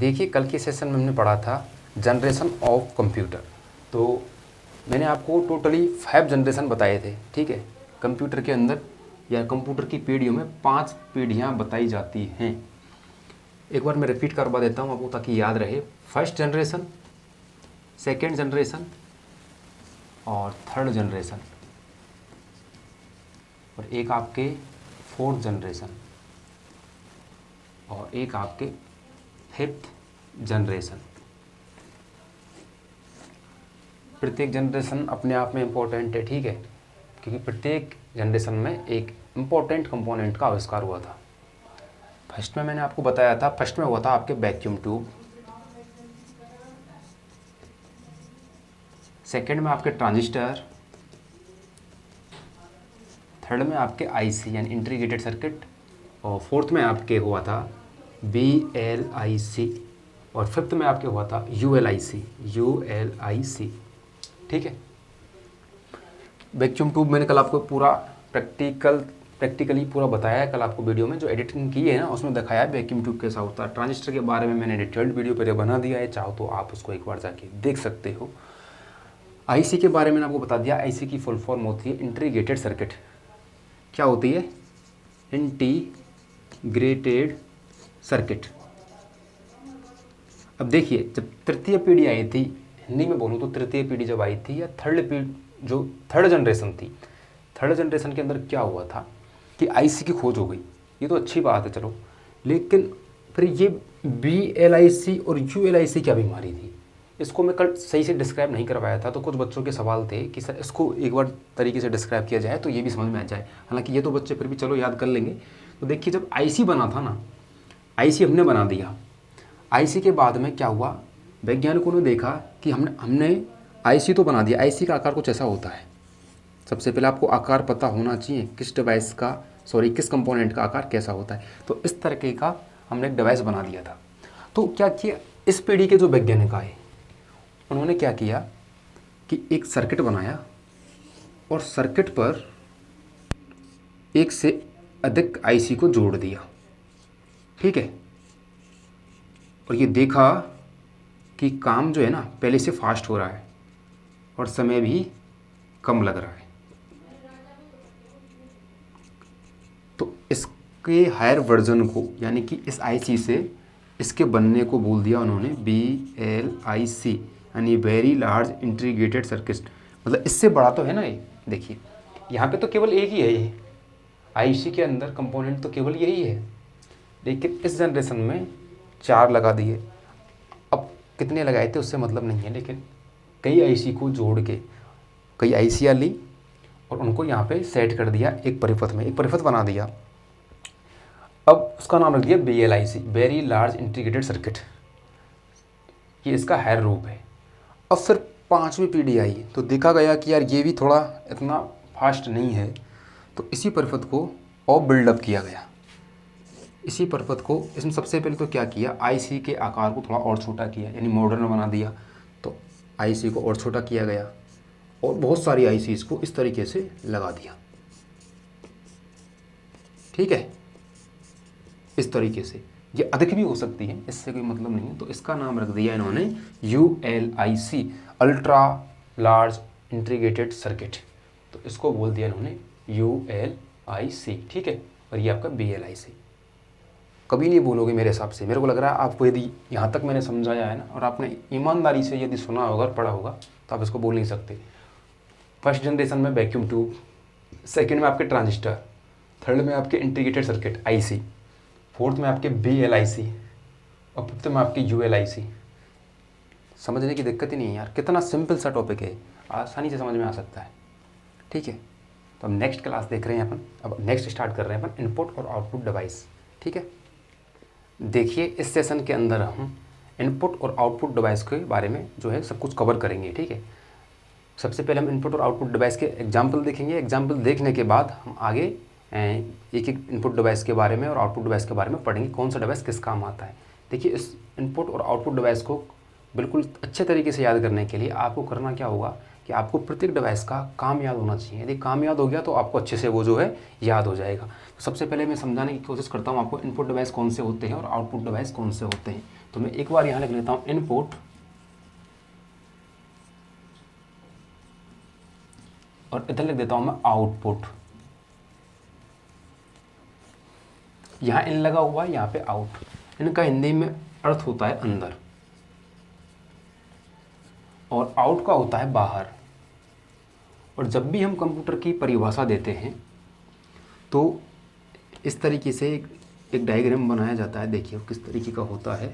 देखिए कल के सेशन में हमने पढ़ा था जनरेशन ऑफ कंप्यूटर। तो मैंने आपको टोटली 5 जनरेशन बताए थे, ठीक है। कंप्यूटर के अंदर या कंप्यूटर की पीढ़ियों में 5 पीढ़ियाँ बताई जाती हैं। एक बार मैं रिपीट करवा देता हूँ आपको ताकि याद रहे। फर्स्ट जनरेशन, सेकेंड जनरेशन और थर्ड जनरेशन, और एक आपके फोर्थ जनरेशन और एक आपके फिफ्थ जनरेशन। प्रत्येक जनरेशन अपने आप में इम्पोर्टेंट है, ठीक है, क्योंकि प्रत्येक जनरेशन में एक इम्पोर्टेंट कंपोनेंट का आविष्कार हुआ था। फर्स्ट में मैंने आपको बताया था, फर्स्ट में हुआ था आपके वैक्यूम ट्यूब, सेकंड में आपके ट्रांजिस्टर, थर्ड में आपके आईसी यानी इंटीग्रेटेड सर्किट, और फोर्थ में आपके हुआ था BLIC, और फिफ्थ में आपके हुआ था ULIC। ठीक है। वैक्यूम ट्यूब मैंने कल आपको पूरा प्रैक्टिकली पूरा बताया है। कल आपको वीडियो में जो एडिटिंग की है ना, उसमें दिखाया है वैक्यूम ट्यूब कैसा होता है। ट्रांजिस्टर के बारे में मैंने डिटेल्ड वीडियो पहले बना दिया है, चाहो तो आप उसको एक बार जाके देख सकते हो। आईसी के बारे में आपको बता दिया। आईसी की फुल फॉर्म होती है इंटीग्रेटेड सर्किट। क्या होती है? Integrated circuit. अब देखिए, जब तृतीय पीढ़ी आई थी, हिंदी में बोलूँ तो तृतीय पीढ़ी जब आई थी, या थर्ड जनरेशन थी, थर्ड जनरेशन के अंदर क्या हुआ था कि आईसी की खोज हो गई। ये तो अच्छी बात है, चलो, लेकिन फिर ये BLIC और ULIC क्या बीमारी थी, इसको मैं कल सही से डिस्क्राइब नहीं करवाया था। तो कुछ बच्चों के सवाल थे कि सर इसको एक बार तरीके से डिस्क्राइब किया जाए तो ये भी समझ में आ जाए। हालांकि ये तो बच्चे फिर भी चलो याद कर लेंगे। तो देखिए, जब आईसी बना था ना, आईसी हमने बना दिया। आईसी के बाद में क्या हुआ, वैज्ञानिकों ने देखा कि हमने आईसी तो बना दिया। आईसी का आकार कुछ ऐसा होता है। सबसे पहले आपको आकार पता होना चाहिए, किस कंपोनेंट का आकार कैसा होता है। तो इस तरीके का हमने एक डिवाइस बना दिया था। तो क्या किया, इस पीढ़ी के जो वैज्ञानिक आए, उन्होंने क्या किया कि एक सर्किट बनाया और सर्किट पर एक से अधिक आईसी को जोड़ दिया, ठीक है। और ये देखा कि काम जो है ना पहले से फास्ट हो रहा है और समय भी कम लग रहा है। तो इसके हायर वर्जन को, यानी कि इस आईसी से इसके बनने को बोल दिया उन्होंने BLIC, यानी वेरी लार्ज इंटीग्रेटेड सर्किट। मतलब इससे बड़ा तो है ना ये। देखिए यहाँ पे तो केवल एक ही है, ये आईसी के अंदर कंपोनेंट तो केवल यही है, लेकिन इस जनरेशन में 4 लगा दिए। अब कितने लगाए थे उससे मतलब नहीं है, लेकिन कई आईसी को जोड़ के कई आईसियाँ ली और उनको यहाँ पे सेट कर दिया एक परिपथ में, एक परिपथ बना दिया। अब उसका नाम रख दिया BLIC, very large integrated circuit. ये इसका हायर रूप है। अब फिर 5वीं पीढ़ी आई तो देखा गया कि यार ये भी थोड़ा इतना फास्ट नहीं है। तो इसी परिपथ को और बिल्डअप किया गया। इसी परिपथ को इसमें सबसे पहले तो क्या किया, आईसी के आकार को थोड़ा और छोटा किया, यानी मॉडर्न बना दिया। तो आईसी को और छोटा किया गया और बहुत सारी आईसीज को इस तरीके से लगा दिया, ठीक है। इस तरीके से ये अधिक भी हो सकती है, इससे कोई मतलब नहीं है। तो इसका नाम रख दिया इन्होंने ULIC, ultra large integrated circuit. तो इसको बोल दिया इन्होंने ULIC, ठीक है। और ये आपका BLIC। कभी नहीं बोलोगे मेरे हिसाब से। मेरे को लग रहा है आपको यदि यहाँ तक मैंने समझाया है ना, और आपने ईमानदारी से यदि सुना होगा और पढ़ा होगा, तो आप इसको बोल नहीं सकते। फर्स्ट जनरेशन में वैक्यूम ट्यूब, सेकेंड में आपके ट्रांजिस्टर, थर्ड में आपके इंटीग्रेटेड सर्किट IC, फोर्थ में आपके BLIC और फिफ्थ में आपके ULIC। समझने की दिक्कत ही नहीं है यार, कितना सिंपल सा टॉपिक है, आसानी से समझ में आ सकता है, ठीक है। तो अब नेक्स्ट क्लास देख रहे हैं अपन। अब नेक्स्ट स्टार्ट कर रहे हैं अपन इनपुट और आउटपुट डिवाइस, ठीक है। देखिए इस सेशन के अंदर हम इनपुट और आउटपुट डिवाइस के बारे में जो है सब कुछ कवर करेंगे, ठीक है। सबसे पहले हम इनपुट और आउटपुट डिवाइस के एग्जाम्पल देखेंगे। एग्जाम्पल देखने के बाद हम आगे एक एक इनपुट डिवाइस के बारे में और आउटपुट डिवाइस के बारे में पढ़ेंगे, कौन सा डिवाइस किस काम आता है। देखिए, इस इनपुट और आउटपुट डिवाइस को बिल्कुल अच्छे तरीके से याद करने के लिए आपको करना क्या होगा कि आपको प्रत्येक डिवाइस का काम याद होना चाहिए। यदि काम याद हो गया तो आपको अच्छे से वो जो है याद हो जाएगा। तो सबसे पहले मैं समझाने की कोशिश करता हूँ आपको इनपुट डिवाइस कौन से होते हैं और आउटपुट डिवाइस कौन से होते हैं। तो मैं एक बार यहाँ लिख लेता हूँ इनपुट और इधर लिख देता हूँ मैं आउटपुट। यहाँ इन लगा हुआ है, यहाँ पे आउट। इनका हिंदी में अर्थ होता है अंदर और आउट का होता है बाहर। और जब भी हम कंप्यूटर की परिभाषा देते हैं तो इस तरीके से एक डायग्राम बनाया जाता है। देखिए किस तरीके का होता है।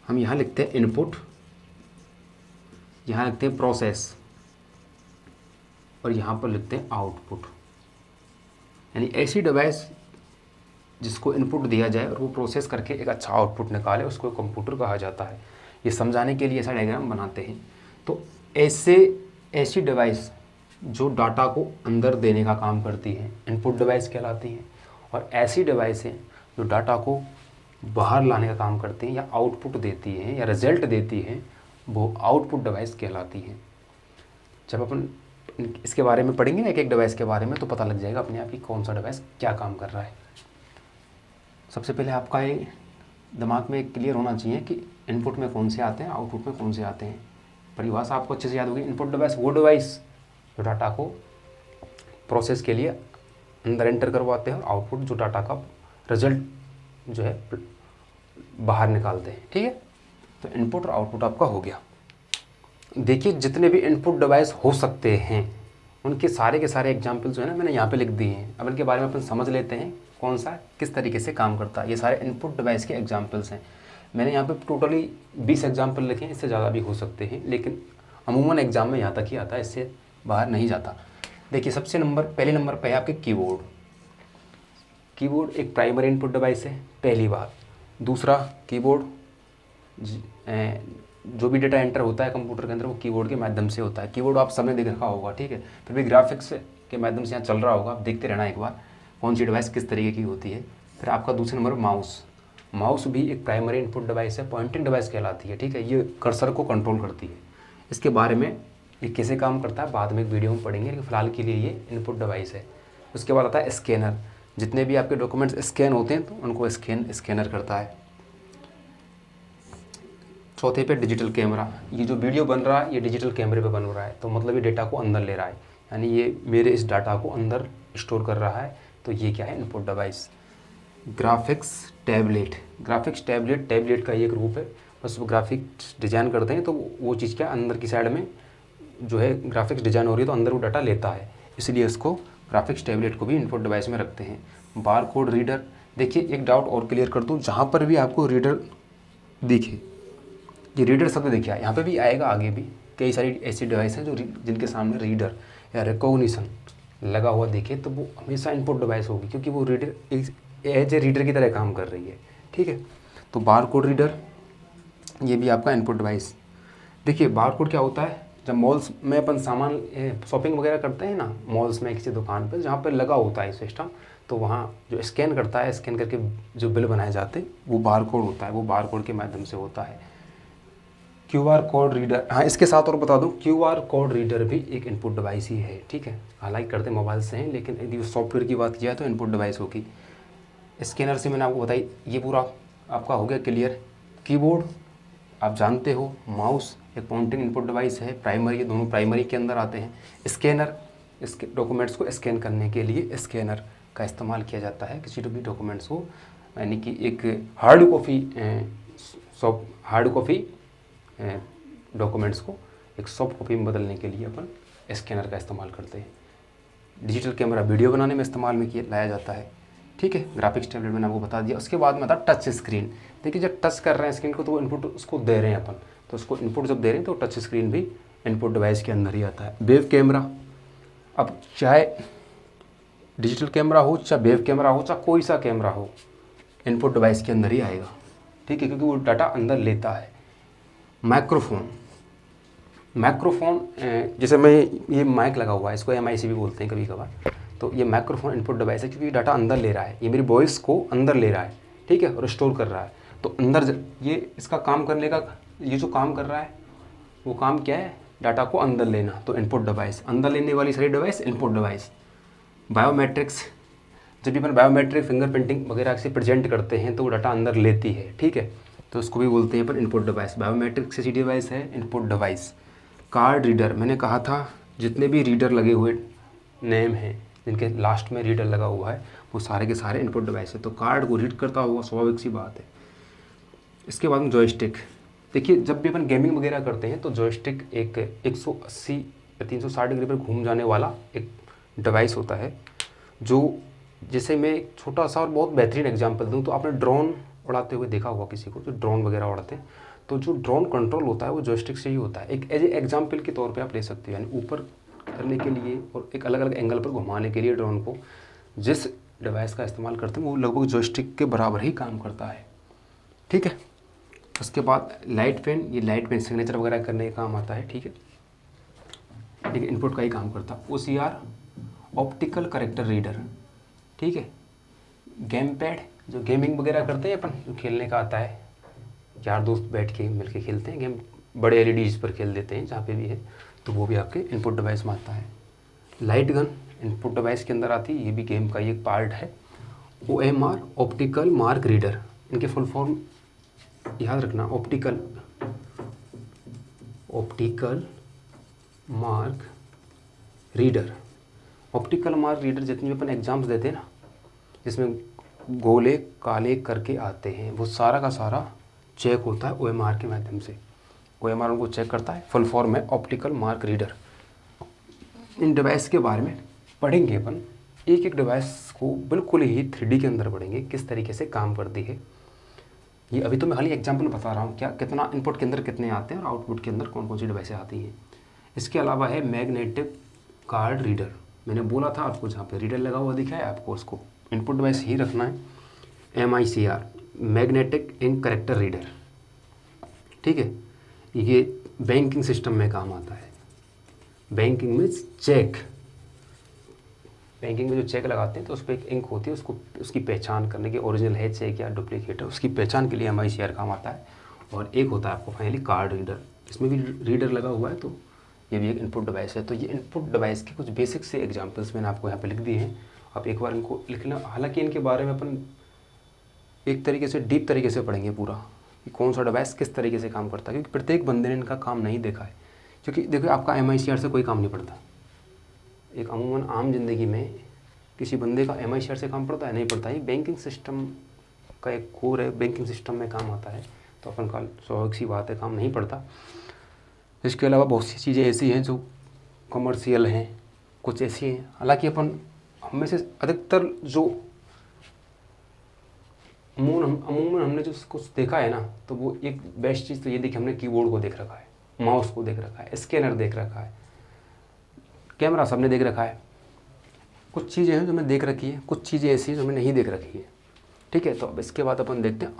हम यहाँ लिखते हैं इनपुट, यहाँ लिखते हैं प्रोसेस और यहाँ पर लिखते हैं आउटपुट। यानी ऐसी डिवाइस जिसको इनपुट दिया जाए और वो प्रोसेस करके एक अच्छा आउटपुट निकाले, उसको कंप्यूटर कहा जाता है। ये समझाने के लिए ऐसा डायग्राम बनाते हैं। तो ऐसी डिवाइस जो डाटा को अंदर देने का काम करती है इनपुट डिवाइस कहलाती हैं, और ऐसी डिवाइसें जो डाटा को बाहर लाने का काम करती हैं या आउटपुट देती हैं या रिजल्ट देती हैं, वो आउटपुट डिवाइस कहलाती हैं। जब अपन इसके बारे में पढ़ेंगे ना एक एक डिवाइस के बारे में, तो पता लग जाएगा अपने आप ही कौन सा डिवाइस क्या काम कर रहा है। सबसे पहले आपका ये दिमाग में क्लियर होना चाहिए कि इनपुट में कौन से आते हैं, आउटपुट में कौन से आते हैं। परिभाषा आपको अच्छे से याद होगी। इनपुट डिवाइस वो डिवाइस जो डाटा को प्रोसेस के लिए अंदर एंटर करवाते हैं, और आउटपुट जो डाटा का रिजल्ट जो है बाहर निकालते हैं। ठीक है, तो इनपुट और आउटपुट आपका हो गया। देखिए जितने भी इनपुट डिवाइस हो सकते हैं उनके सारे के सारे एग्जाम्पल जो है ना मैंने यहाँ पे लिख दिए हैं। अब इनके बारे में अपन समझ लेते हैं कौन सा किस तरीके से काम करता है। ये सारे इनपुट डिवाइस के एग्जाम्पल्स हैं। मैंने यहाँ पे टोटली 20 एग्जाम्पल लिखे हैं, इससे ज़्यादा भी हो सकते हैं, लेकिन अमूमन एग्जाम में यहाँ तक ही आता है, इससे बाहर नहीं जाता। देखिए सबसे पहले नंबर पर है आपके कीबोर्ड। कीबोर्ड एक प्राइमरी इनपुट डिवाइस है, पहली बात। दूसरा, कीबोर्ड जो भी डेटा एंटर होता है कंप्यूटर के अंदर वो कीबोर्ड के माध्यम से होता है। कीबोर्ड आप समय देख रखा होगा, ठीक है, फिर भी ग्राफिक्स के माध्यम से यहाँ चल रहा होगा, आप देखते रहना एक बार कौन सी डिवाइस किस तरीके की होती है। फिर आपका दूसरा नंबर माउस। माउस भी एक प्राइमरी इनपुट डिवाइस है, पॉइंटिंग डिवाइस कहलाती है। ठीक है, ये कर्सर को कंट्रोल करती है। इसके बारे में ये कैसे काम करता है बाद में एक वीडियो में पढ़ेंगे, लेकिन फिलहाल के लिए ये इनपुट डिवाइस है। उसके बाद आता है स्कैनर। जितने भी आपके डॉक्यूमेंट्स स्कैन होते हैं तो उनको स्कैनर करता है। चौथे पे डिजिटल कैमरा। ये जो वीडियो बन रहा है ये डिजिटल कैमरे पे बन रहा है, तो मतलब ये डेटा को अंदर ले रहा है, यानी ये मेरे इस डाटा को अंदर स्टोर कर रहा है, तो ये क्या है, input device. Graphics tablet. Graphics tablet का ये एक रूप है, बस वो ग्राफिक्स डिज़ाइन करते हैं तो वो चीज़ क्या अंदर की साइड में जो है ग्राफिक्स डिज़ाइन हो रही है तो अंदर वो डाटा लेता है, इसलिए इसको ग्राफिक्स टैबलेट को भी इनपुट डिवाइस में रखते हैं। Bar code reader. देखिए एक डाउट और क्लियर कर दूँ, जहाँ पर भी आपको रीडर दिखे, ये रीडर शब्द देखिए यहाँ पे भी आएगा, आगे भी कई सारी ऐसी डिवाइस हैं जो जिनके सामने रीडर या रिकॉग्निशन लगा हुआ दिखे तो वो हमेशा इनपुट डिवाइस होगी, क्योंकि वो रीडर एज ए रीडर की तरह काम कर रही है। ठीक है, तो बार कोड रीडर ये भी आपका इनपुट डिवाइस। देखिए बार कोड क्या होता है, जब मॉल्स में अपन सामान शॉपिंग वगैरह करते हैं ना, मॉल्स में किसी दुकान पर जहाँ पर लगा होता है सिस्टम, तो वहाँ जो स्कैन करता है, स्कैन करके जो बिल बनाए जाते हैं वो बार कोड होता है, वो बार कोड के माध्यम से होता है। QR कोड रीडर, हाँ इसके साथ और बता दूं QR कोड रीडर भी एक इनपुट डिवाइस ही है। ठीक है, हालांकि करते मोबाइल से हैं, लेकिन यदि सॉफ्टवेयर की बात किया तो इनपुट डिवाइस होगी। स्कैनर से मैंने आपको बताई, ये पूरा आपका हो गया क्लियर। कीबोर्ड आप जानते हो, माउस एक पॉइंटिंग इनपुट डिवाइस है, प्राइमरी, ये दोनों प्राइमरी के अंदर आते हैं। स्कैनर, इसके डॉक्यूमेंट्स को स्कैन करने के लिए स्कैनर का इस्तेमाल किया जाता है किसी भी डॉक्यूमेंट्स को, यानी कि एक हार्ड कॉपी डॉक्यूमेंट्स को एक सॉफ्ट कॉपी में बदलने के लिए अपन स्कैनर का इस्तेमाल करते हैं। डिजिटल कैमरा वीडियो बनाने में इस्तेमाल में लाया जाता है। ठीक है, ग्राफिक्स टैबलेट मैंने आपको बता दिया। उसके बाद में आता टच स्क्रीन। देखिए जब टच कर रहे हैं स्क्रीन को तो वो इनपुट उसको दे रहे हैं अपन, तो उसको इनपुट जब दे रहे हैं तो टच स्क्रीन भी इनपुट डिवाइस के अंदर ही आता है। वेब कैमरा, अब चाहे डिजिटल कैमरा हो, चाहे वेब कैमरा हो, चाहे कोई सा कैमरा हो, इनपुट डिवाइस के अंदर ही आएगा। ठीक है, क्योंकि वो डाटा अंदर लेता है। माइक्रोफोन, जैसे मैं ये माइक लगा हुआ है, इसको MIC भी बोलते हैं कभी कभार, तो ये माइक्रोफोन इनपुट डिवाइस है, क्योंकि डाटा अंदर ले रहा है, ये मेरी वॉइस को अंदर ले रहा है। ठीक है, और स्टोर कर रहा है, तो अंदर ये इसका काम करने का, ये जो काम कर रहा है वो काम क्या है, डाटा को अंदर लेना, तो इनपुट डिवाइस। अंदर लेने वाली सारी डिवाइस इनपुट डिवाइस। बायोमेट्रिक्स, जब भी अपन बायोमेट्रिक फिंगरप्रिंटिंग वगैरह से प्रेजेंट करते हैं तो वो डाटा अंदर लेती है, ठीक है। तो उसको भी बोलते हैं अपन इनपुट डिवाइस। बायोमेट्रिक से डिवाइस है इनपुट डिवाइस। कार्ड रीडर, मैंने कहा था जितने भी रीडर लगे हुए नेम हैं जिनके लास्ट में रीडर लगा हुआ है वो सारे के सारे इनपुट डिवाइस है। तो कार्ड को रीड करता हुआ स्वाभाविक सी बात है। इसके बाद में जॉयस्टिक। देखिए जब भी अपन गेमिंग वगैरह करते हैं तो जॉयस्टिक एक 180 या 360 डिग्री पर घूम जाने वाला एक डिवाइस होता है। जो जैसे मैं एक छोटा सा और बहुत बेहतरीन एग्जांपल दूं तो आपने ड्रोन उड़ाते हुए देखा होगा किसी को, जो ड्रोन वगैरह उड़ाते हैं तो जो ड्रोन कंट्रोल होता है वो जॉयस्टिक से ही होता है। एक एज ए एग्जाम्पल के तौर पे आप ले सकते हो, यानी ऊपर करने के लिए और एक अलग अलग एंगल पर घुमाने के लिए ड्रोन को जिस डिवाइस का इस्तेमाल करते हैं वो लगभग जॉयस्टिक के बराबर ही काम करता है, ठीक है। उसके बाद लाइट पेन, ये लाइट पेन सिग्नेचर वगैरह करने का काम आता है, ठीक है, लेकिन इनपुट का ही काम करता है। OCR ऑप्टिकल करेक्टर रीडर, ठीक है। गेम पैड, जो गेमिंग वगैरह करते हैं अपन, जो खेलने का आता है, यार दोस्त बैठ के मिल के खेलते हैं गेम, बड़े LEDs पर खेल देते हैं जहाँ पे भी है, तो वो भी आपके इनपुट डिवाइस में आता है। लाइट गन इनपुट डिवाइस के अंदर आती है, ये भी गेम का ही एक पार्ट है। OMR ऑप्टिकल मार्क रीडर, इनके फुल फॉर्म याद रखना, optical mark reader. Optical mark reader जितने भी अपन एग्जाम्स देते हैं ना, जिसमें गोले काले करके आते हैं, वो सारा का सारा चेक होता है OMR के माध्यम से। OMR उनको चेक करता है, फुल फॉर्म है ऑप्टिकल मार्क रीडर। इन डिवाइस के बारे में पढ़ेंगे अपन, एक एक डिवाइस को बिल्कुल ही 3D के अंदर पढ़ेंगे, किस तरीके से काम करती है। ये अभी तो मैं खाली एग्जाम्पल बता रहा हूँ, क्या कितना इनपुट के अंदर कितने आते हैं और आउटपुट के अंदर कौन कौन सी डिवाइसें आती हैं। इसके अलावा है मैग्नेटिक कार्ड रीडर। मैंने बोला था आपको, जहाँ पे रीडर लगा हुआ दिखा है आपको उसको इनपुट डिवाइस ही रखना है। MICR magnetic ink character reader, ठीक है। ये बैंकिंग सिस्टम में काम आता है। बैंकिंग में चेक, बैंकिंग में जो चेक लगाते हैं तो उस पर एक इंक होती है, उसको उसकी पहचान करने की, ओरिजिनल है चेक या डुप्लीकेट है, उसकी पहचान के लिए MICR काम आता है। और एक होता है आपको फाइनली कार्ड रीडर, इसमें भी रीडर लगा हुआ है, तो ये भी एक इनपुट डिवाइस है। तो ये इनपुट डिवाइस के कुछ बेसिक से एग्जांपल्स मैंने आपको यहाँ पे लिख दिए हैं, आप एक बार इनको लिख लेना। हालांकि इनके बारे में अपन एक तरीके से डीप तरीके से पढ़ेंगे पूरा कि कौन सा डिवाइस किस तरीके से काम करता है, क्योंकि प्रत्येक बंदे ने इनका काम नहीं देखा है। क्योंकि देखो आपका MICR से कोई काम नहीं पड़ता, एक अमूमन आम जिंदगी में किसी बंदे का MICR से काम पड़ता है, नहीं पड़ता। ये बैंकिंग सिस्टम का एक कोर है, बैंकिंग सिस्टम में काम आता है, तो अपन का स्वाभाविक सी बात है काम नहीं पड़ता। इसके अलावा बहुत सी चीज़ें ऐसी हैं जो कमर्शियल हैं, कुछ ऐसी हैं। हालांकि अपन हमें से अधिकतर जो अमूमन हमने जो कुछ देखा है ना, तो वो एक बेस्ट चीज़ तो ये देखी, हमने कीबोर्ड को देख रखा है, माउस को देख रखा है, स्कैनर देख रखा है, कैमरा सबने देख रखा है। कुछ चीज़ें हैं जो मैंने देख रखी है, कुछ चीज़ें ऐसी हैं जो मैंने नहीं देख रखी है, ठीक है। तो अब इसके बाद अपन देखते हैं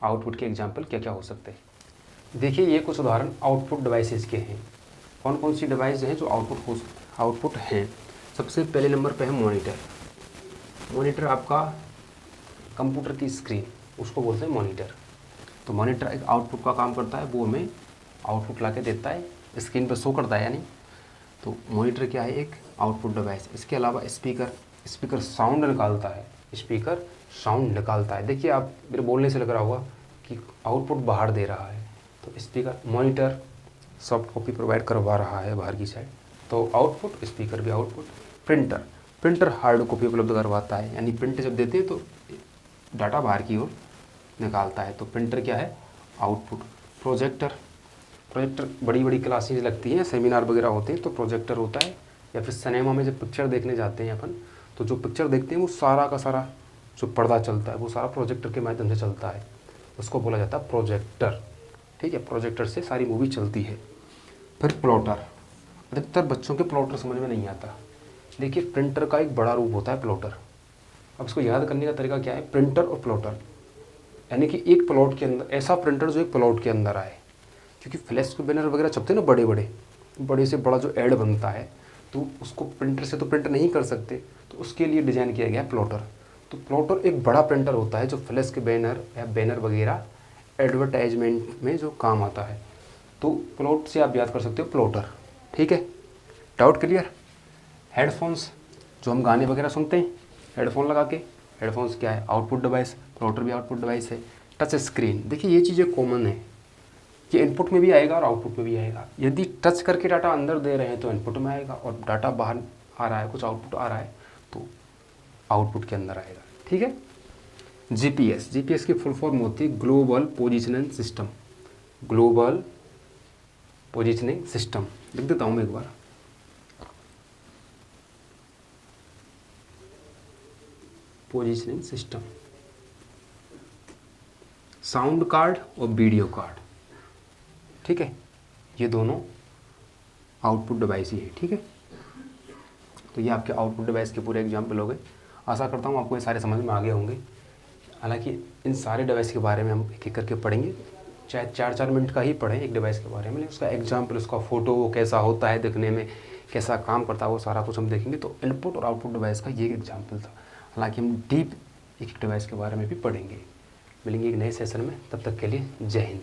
आउटपुट के एग्जाम्पल क्या क्या हो सकते हैं। देखिए ये कुछ उदाहरण आउटपुट डिवाइसेस के हैं। कौन कौन सी डिवाइस हैं जो आउटपुट हैं। सबसे पहले नंबर पे है मॉनिटर। मॉनिटर आपका कंप्यूटर की स्क्रीन, उसको बोलते हैं मॉनिटर। तो मॉनिटर एक आउटपुट का काम करता है, वो हमें आउटपुट ला के देता है, स्क्रीन पर शो करता है यानी। तो मॉनिटर क्या है, एक आउटपुट डिवाइस। इसके अलावा स्पीकर साउंड निकालता है। देखिए आप मेरे बोलने से लग रहा होगा कि आउटपुट बाहर दे रहा है, तो speaker, monitor soft copy provide करवा रहा है बाहर की साइड, तो आउटपुट, स्पीकर भी आउटपुट। प्रिंटर हार्ड कॉपी उपलब्ध करवाता है, यानी प्रिंट जब देते हैं तो डाटा बाहर की ओर निकालता है, तो प्रिंटर क्या है, आउटपुट। प्रोजेक्टर बड़ी बड़ी क्लासेज लगती हैं, सेमिनार वगैरह होते हैं तो प्रोजेक्टर होता है। या फिर सिनेमा में जब पिक्चर देखने जाते हैं अपन, तो जो पिक्चर देखते हैं वो सारा का सारा जो पर्दा चलता है वो सारा प्रोजेक्टर के माध्यम से चलता है, उसको बोला जाता है प्रोजेक्टर, ठीक है। प्रोजेक्टर से सारी मूवी चलती है। फिर प्लॉटर, अधिकतर बच्चों के प्लॉटर समझ में नहीं आता। देखिए प्रिंटर का एक बड़ा रूप होता है प्लॉटर। अब इसको याद करने का तरीका क्या है, प्रिंटर और प्लॉटर, यानी कि एक प्लॉट के अंदर ऐसा प्रिंटर जो एक प्लॉट के अंदर आए, क्योंकि फ्लैश के बैनर वगैरह छपते हैं ना, बड़े से बड़ा जो ऐड बनता है, तो उसको प्रिंटर से तो प्रिंट नहीं कर सकते, तो उसके लिए डिज़ाइन किया गया है प्लॉटर। तो प्लॉटर एक बड़ा प्रिंटर होता है जो फ्लैश के बैनर या बैनर वगैरह एडवर्टाइजमेंट में जो काम आता है। तो प्लॉट से आप याद कर सकते हो प्लॉटर, ठीक है। Doubt clear. हेडफोन्स, जो हम गाने वगैरह सुनते हैं, हेडफोन लगा के, हेडफोन्स क्या है, आउटपुट डिवाइस, राउटर भी आउटपुट डिवाइस है। टच स्क्रीन, देखिए ये चीज़ें कॉमन है, ये इनपुट में भी आएगा और आउटपुट में भी आएगा। यदि टच करके डाटा अंदर दे रहे हैं तो इनपुट में आएगा, और डाटा बाहर आ रहा है, कुछ आउटपुट आ रहा है तो आउटपुट के अंदर आएगा, ठीक है। जीपीएस, जीपीएस की फुल फॉर्म होती है global positioning system, global positioning system, लिख देता हूँ मैं एक बार। पोजिशनिंग सिस्टम, साउंड कार्ड और वीडियो कार्ड, ठीक है, ये दोनों आउटपुट डिवाइस ही है, ठीक है। तो ये आपके आउटपुट डिवाइस के पूरे एग्जाम्पल हो गए। आशा करता हूँ आपको ये सारे समझ में आ गए होंगे। हालांकि इन सारे डिवाइस के बारे में हम एक एक करके पढ़ेंगे, चाहे 4-4 मिनट का ही पढ़ें एक डिवाइस के बारे में, लेकिन उसका एग्जाम्पल, उसका फ़ोटो वो कैसा होता है दिखने में, कैसा काम करता है, वो सारा कुछ हम देखेंगे। तो इनपुट और आउटपुट डिवाइस का ये एग्जाम्पल था। हालांकि हम डीप एक एक डिवाइस के बारे में भी पढ़ेंगे। मिलेंगे एक नए सेशन में, तब तक के लिए जय हिंद।